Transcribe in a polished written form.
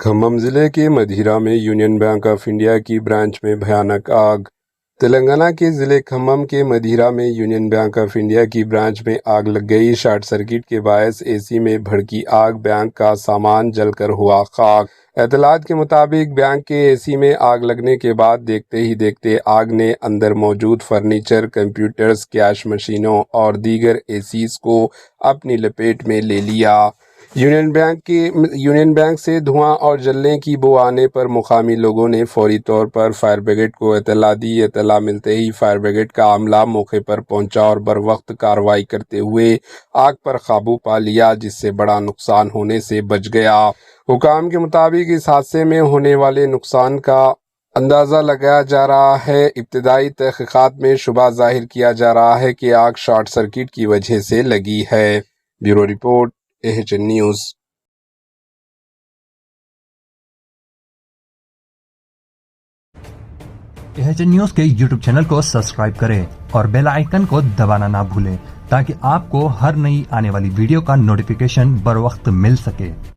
کھمم ضلع کے مدھیرا میں یونین بینک آف انڈیا کی برانچ میں بھیانک آگ۔ تلنگانہ کے ضلع کھمم کے مدھیرا میں یونین بینک آف انڈیا کی برانچ میں آگ لگ گئی۔ شارٹ سرکٹ کے باعث اے سی میں بھڑکی آگ، بینک کا سامان جل کر ہوا خاک۔ اطلاعات کے مطابق بینک کے اے سی میں آگ لگنے کے بعد دیکھتے ہی دیکھتے آگ نے اندر موجود فرنیچر، کمپیوٹرز، کیش مشینوں اور دیگر اے سیز کو اپنی لپیٹ میں لے لیا۔ یونین بینک سے دھواں اور جلنے کی بو آنے پر مقامی لوگوں نے فوری طور پر فائر بریگیڈ کو اطلاع دی۔ اطلاع ملتے ہی فائر بریگیڈ کا عملہ موقع پر پہنچا اور بروقت کارروائی کرتے ہوئے آگ پر قابو پا لیا، جس سے بڑا نقصان ہونے سے بچ گیا۔ حکام کے مطابق اس حادثے میں ہونے والے نقصان کا اندازہ لگایا جا رہا ہے۔ ابتدائی تحقیقات میں شبہ ظاہر کیا جا رہا ہے کہ آگ شارٹ سرکٹ کی وجہ سے لگی ہے۔ Bureau report, AHN news. AHN news کے یوٹیوب چینل کو سبسکرائب کریں اور بیل آئیکن کو دبانا نہ بھولیں تاکہ آپ کو ہر نئی آنے والی ویڈیو کا نوٹیفیکیشن بر وقت مل سکے۔